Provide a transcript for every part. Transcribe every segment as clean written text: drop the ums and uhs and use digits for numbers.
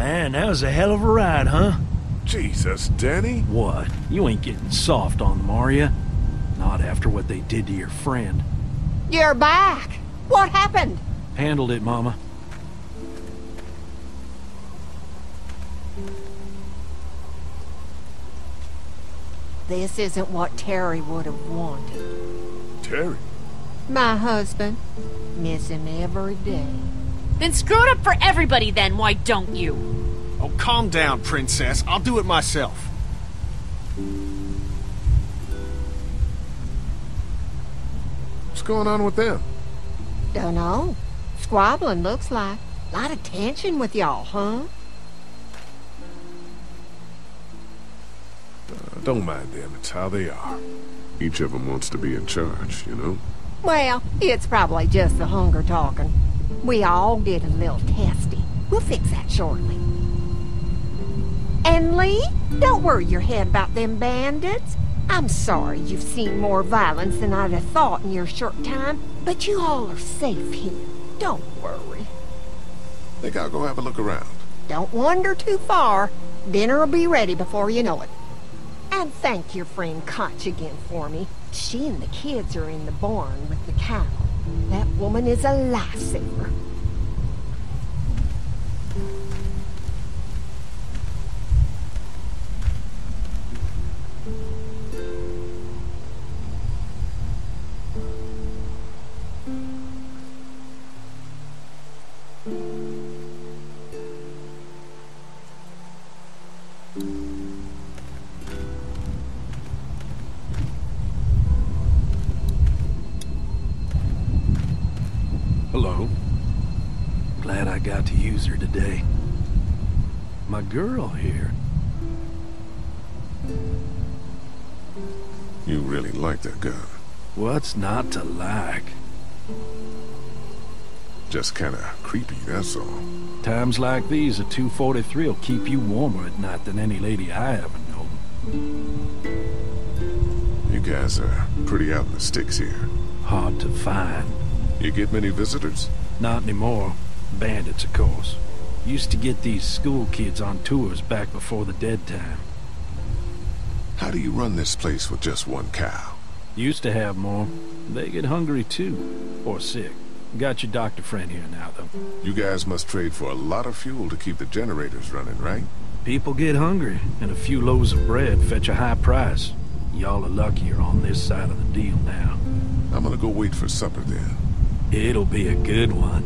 Man, that was a hell of a ride, huh? Jesus, Danny. What? You ain't getting soft on them, are you? Not after what they did to your friend. You're back! What happened? Handled it, Mama. This isn't what Terry would have wanted. Terry? My husband. Miss him every day. Then screw it up for everybody then, why don't you? Oh, calm down, Princess. I'll do it myself. What's going on with them? Dunno. Squabbling, looks like. Lot of tension with y'all, huh? Don't mind them, it's how they are. Each of them wants to be in charge, you know? Well, it's probably just the hunger talking. We all get a little testy. We'll fix that shortly. And Lee, don't worry your head about them bandits. I'm sorry you've seen more violence than I'd have thought in your short time, but you all are safe here. Don't worry. Think I'll go have a look around. Don't wander too far. Dinner'll be ready before you know it. And thank your friend Koch again for me. She and the kids are in the barn with the cow. That woman is a lifesaver. Hello. Glad I got to use her today. My girl here. You really like that gun. What's not to like? Just kinda creepy, that's all. Times like these, a 243 will keep you warmer at night than any lady I ever known. You guys are pretty out in the sticks here. Hard to find. You get many visitors? Not anymore. Bandits, of course. Used to get these school kids on tours back before the dead time. How do you run this place with just one cow? Used to have more. They get hungry too. Or sick. Got your doctor friend here now, though. You guys must trade for a lot of fuel to keep the generators running, right? People get hungry, and a few loaves of bread fetch a high price. Y'all are luckier on this side of the deal now. I'm gonna go wait for supper then. It'll be a good one.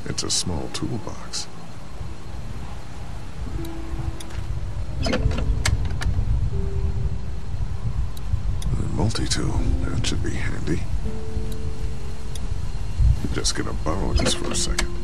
It's a small toolbox. A multi-tool, that should be handy. I'm just gonna borrow this for a second.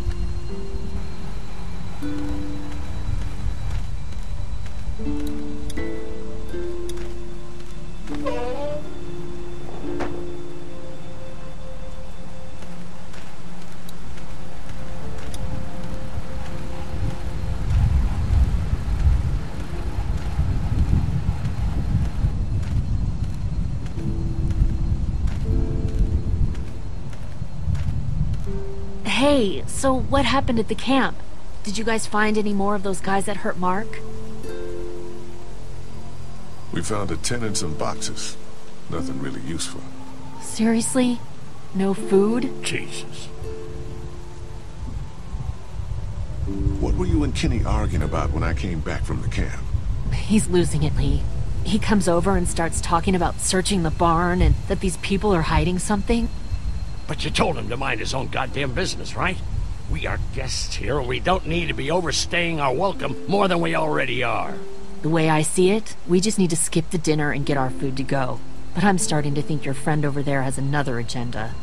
Hey, so what happened at the camp? Did you guys find any more of those guys that hurt Mark? We found a tin and some boxes. Nothing really useful. Seriously? No food? Jesus. What were you and Kenny arguing about when I came back from the camp? He's losing it, Lee. He comes over and starts talking about searching the barn and that these people are hiding something. But you told him to mind his own goddamn business, right? We are guests here, and we don't need to be overstaying our welcome more than we already are. The way I see it, we just need to skip the dinner and get our food to go. But I'm starting to think your friend over there has another agenda.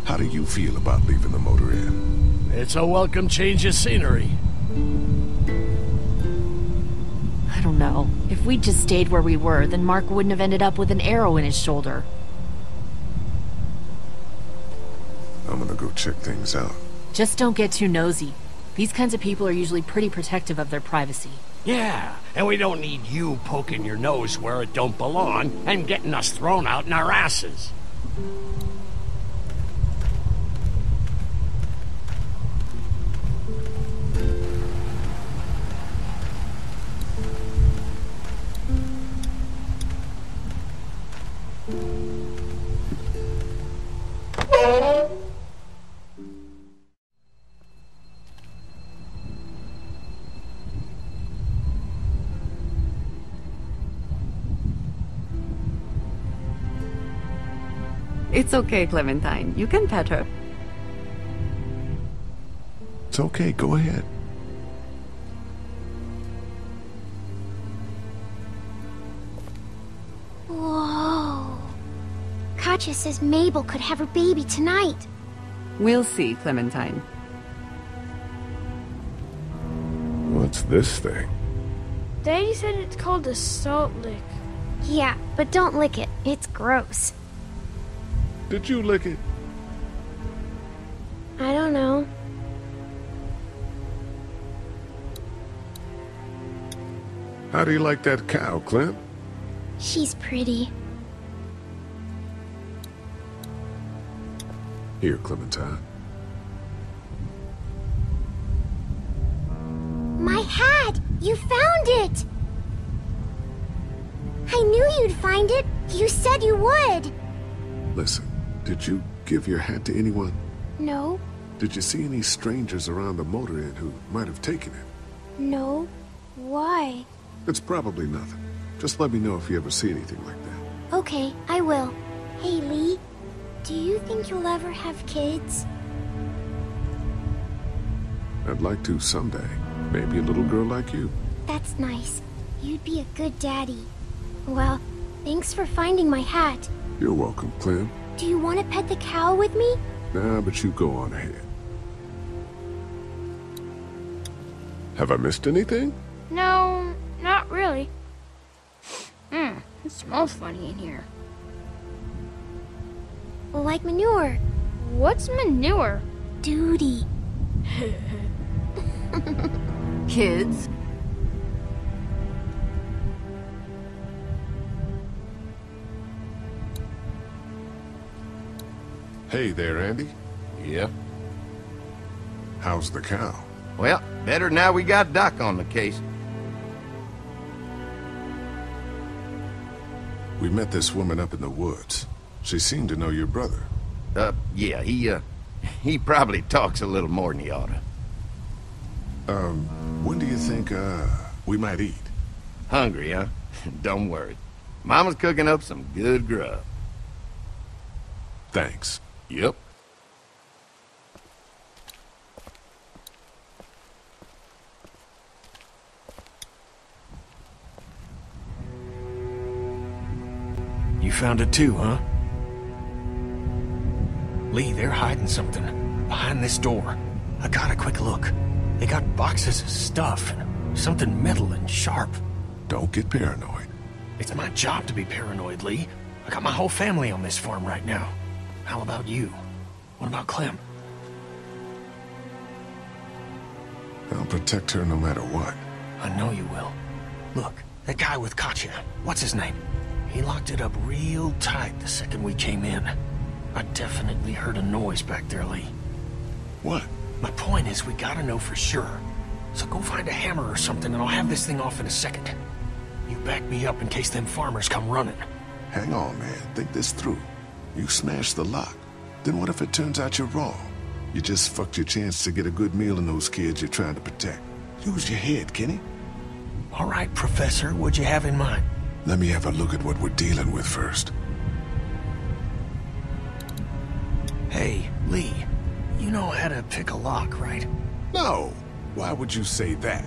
How do you feel about leaving the motor inn? It's a welcome change of scenery. I don't know. If we'd just stayed where we were, then Mark wouldn't have ended up with an arrow in his shoulder. I'm gonna go check things out. Just don't get too nosy. These kinds of people are usually pretty protective of their privacy. Yeah, and we don't need you poking your nose where it don't belong and getting us thrown out in our asses. It's okay, Clementine. You can pet her. It's okay, go ahead. Whoa. Katja says Mabel could have her baby tonight. We'll see, Clementine. What's this thing? Daddy said it's called a salt lick. Yeah, but don't lick it. It's gross. Did you lick it? I don't know. How do you like that cow, Clem? She's pretty. Here, Clementine. My hat! You found it! I knew you'd find it. You said you would. Listen, did you give your hat to anyone? No, Did you see any strangers around the motor inn who might have taken it? no. Why? It's probably nothing. Just let me know if you ever see anything like that. Okay, I will. Hey, Lee. Do you think you'll ever have kids? I'd like to someday. Maybe a little girl like you. That's nice. You'd be a good daddy. Well, thanks for finding my hat. You're welcome, Clem. Do you want to pet the cow with me? Nah, but you go on ahead. Have I missed anything? No, not really. It smells funny in here. Like manure. What's manure? Duty. Kids, Hey there, Andy. Yeah. How's the cow? Well, better now we got Doc on the case. We met this woman up in the woods. She seemed to know your brother. Yeah, he probably talks a little more than he oughta. When do you think, we might eat? Hungry, huh? Don't worry. Mama's cooking up some good grub. Thanks. Yep. You found it too, huh? Lee, they're hiding something behind this door. I got a quick look. They got boxes of stuff, and something metal and sharp. Don't get paranoid. It's my job to be paranoid, Lee. I got my whole family on this farm right now. How about you? What about Clem? I'll protect her no matter what. I know you will. Look, that guy with Katja, what's his name? He locked it up real tight the second we came in. I definitely heard a noise back there, Lee. What? My point is, we gotta know for sure. So go find a hammer or something and I'll have this thing off in a second. You back me up in case them farmers come running. Hang on, man. Think this through. You smashed the lock. Then what if it turns out you're wrong? You just fucked your chance to get a good meal in those kids you're trying to protect. Use your head, Kenny. All right, Professor, what'd you have in mind? Let me have a look at what we're dealing with first. Hey, Lee, you know how to pick a lock, right? No. Why would you say that?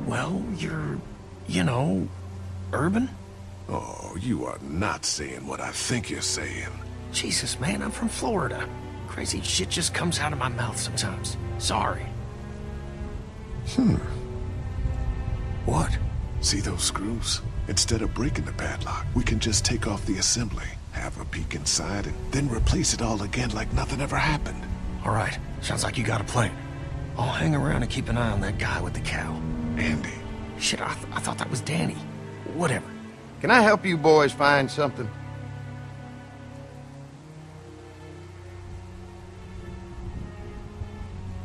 Well, you're, you know, urban? Oh, you are not saying what I think you're saying. Jesus, man, I'm from Florida. Crazy shit just comes out of my mouth sometimes. Sorry. What? See those screws? Instead of breaking the padlock, we can just take off the assembly, have a peek inside, and then replace it all again like nothing ever happened. All right, sounds like you got a plan. I'll hang around and keep an eye on that guy with the cow. Andy. Shit, I thought that was Danny. Whatever. Can I help you boys find something?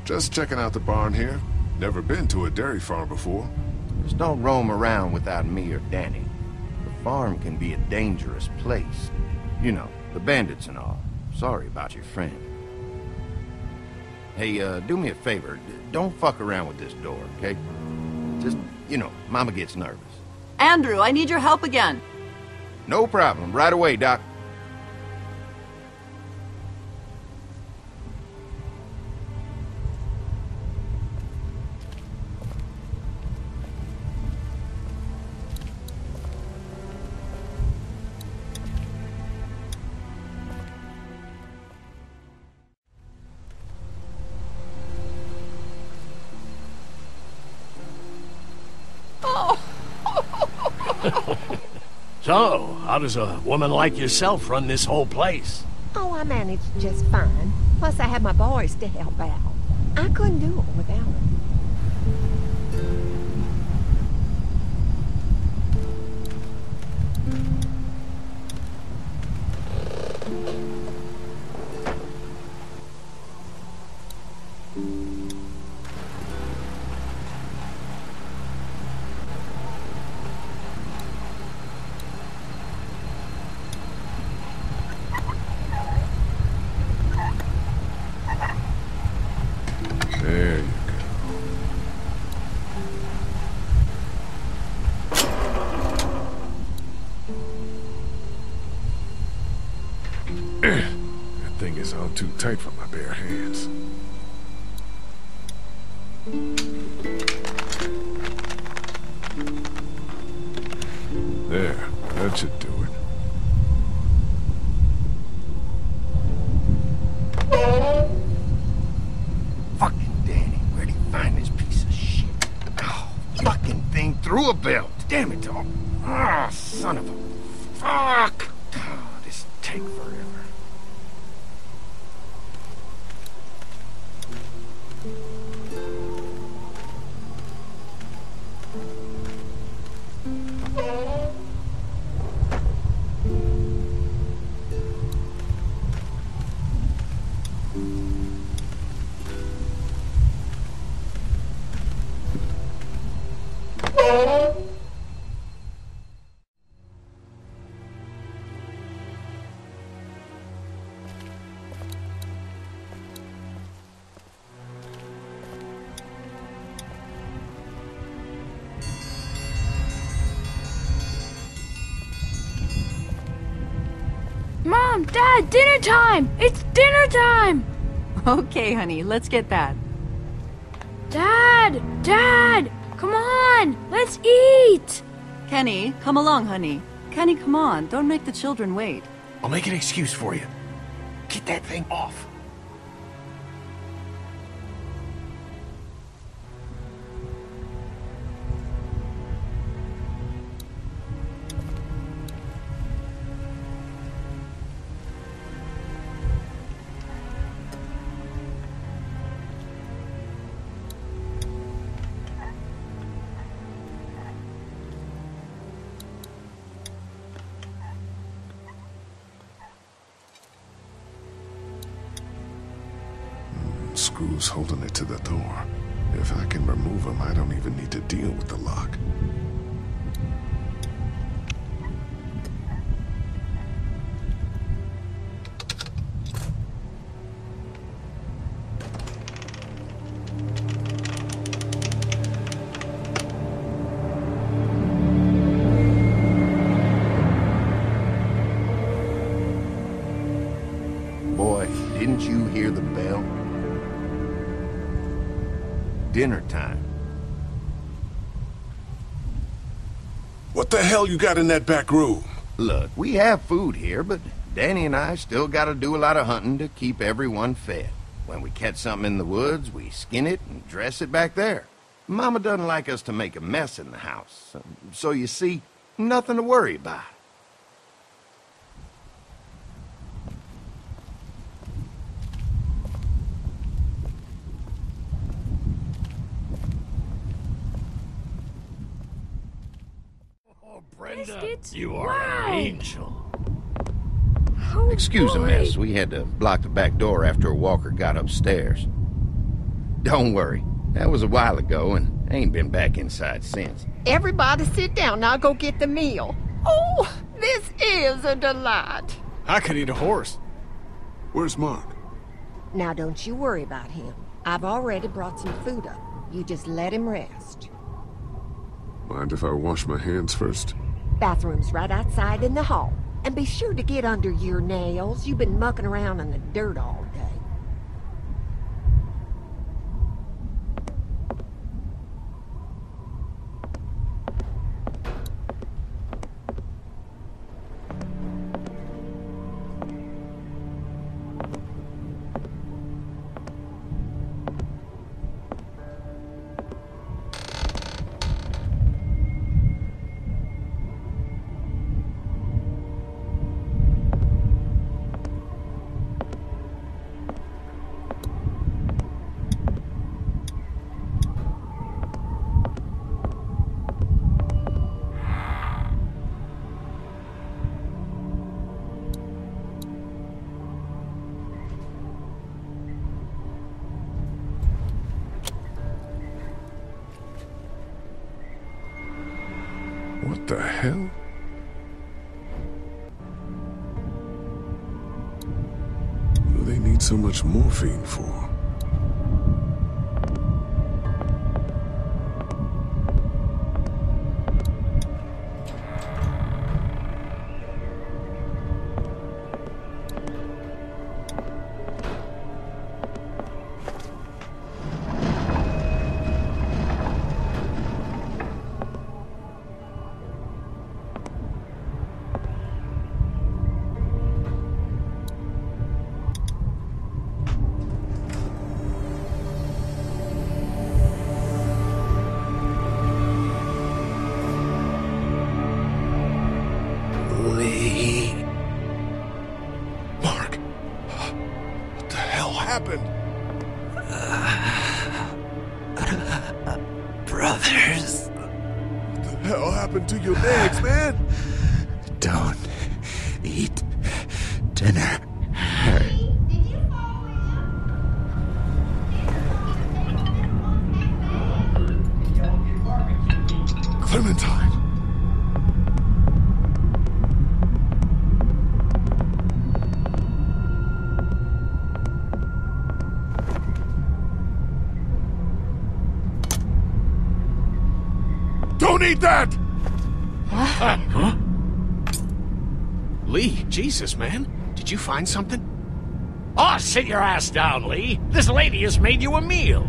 Just checking out the barn here. Never been to a dairy farm before. Just don't roam around without me or Danny. The farm can be a dangerous place. You know, the bandits and all. Sorry about your friend. Hey, do me a favor. Don't fuck around with this door, okay? Just, you know, Mama gets nervous. Andrew, I need your help again. No problem. Right away, Doc. So, how does a woman like yourself run this whole place? Oh, I managed just fine. Plus, I had my boys to help out. I couldn't do it without them. There you go. That thing is on too tight for my bare hands. There, that should do it. Fucking Danny, where'd he find this piece of shit? Oh, fucking thing through a belt. Damn it, dog. Ah, son of a... Fuck! Oh, this take forever. Mom, Dad, dinner time! It's dinner time! Okay, honey, let's get that. Dad! Dad! Come on! Let's eat! Kenny, come along, honey. Kenny, come on. Don't make the children wait. I'll make an excuse for you. Get that thing off. Screws holding it to the door. If I can remove them, I don't even need to deal with the lock. Boy, didn't you hear the bell? Dinner time. What the hell you got in that back room? Look, we have food here, but Danny and I still gotta do a lot of hunting to keep everyone fed. When we catch something in the woods, we skin it and dress it back there. Mama doesn't like us to make a mess in the house, so you see, nothing to worry about. baskets? You are Wow. an angel. Oh, Excuse the boy. mess. We had to block the back door after Walker got upstairs. Don't worry. That was a while ago, and ain't been back inside since. Everybody sit down. I'll go get the meal. Oh, this is a delight. I could eat a horse. Where's Mark? Now don't you worry about him. I've already brought some food up. You just let him rest. Mind if I wash my hands first? Bathroom's right outside in the hall. And be sure to get under your nails. You've been mucking around in the dirt all day. What the hell? What do they need so much morphine for? Mark, what the hell happened? Brothers. What the hell happened to your legs, man? Don't eat dinner. Clementine. Don't eat that! Huh? Lee, Jesus, man. Did you find something? Oh, sit your ass down, Lee. This lady has made you a meal.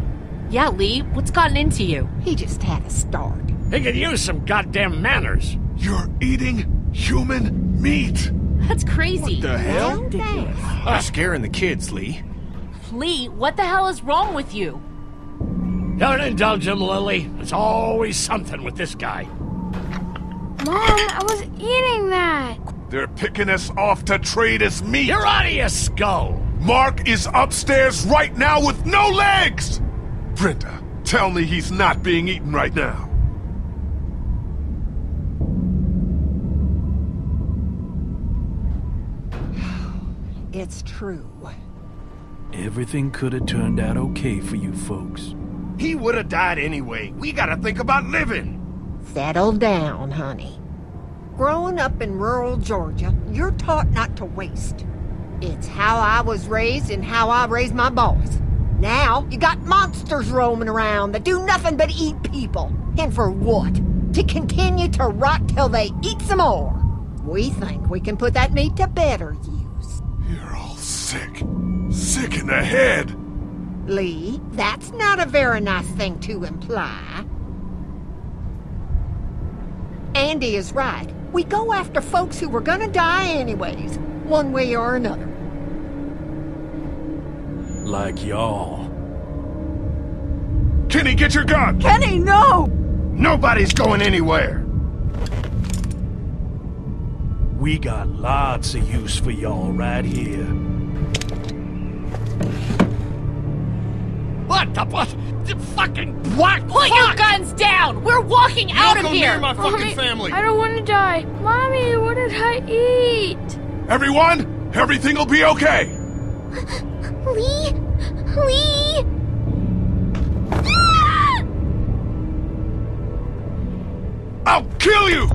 Yeah, Lee, what's gotten into you? He just had a start. He could use some goddamn manners. You're eating human meat! That's crazy. What the hell? Ridiculous. You're scaring the kids, Lee. Lee, what the hell is wrong with you? Don't indulge him, Lily. There's always something with this guy. Mom, I was eating that. They're picking us off to trade as meat! You're out of your skull. Mark is upstairs right now with no legs! Brenda, tell me he's not being eaten right now. It's true. Everything could have turned out okay for you folks. He would have died anyway. We gotta think about living. Settle down, honey. Growing up in rural Georgia, you're taught not to waste. It's how I was raised and how I raised my boys. Now, you got monsters roaming around that do nothing but eat people. And for what? To continue to rot till they eat some more. We think we can put that meat to better use. You're all sick. Sick in the head. Lee, that's not a very nice thing to imply. Andy is right. We go after folks who were gonna die anyways, one way or another. Like y'all. Kenny, get your gun! Kenny, no! Nobody's going anywhere. We got lots of use for y'all right here. What the what? fucking what? Put your guns down! We're walking out of here! my fucking Mommy, family. I don't want to die. Mommy, what did I eat? Everyone, everything will be okay. Lee? Lee? Ah! I'll kill you!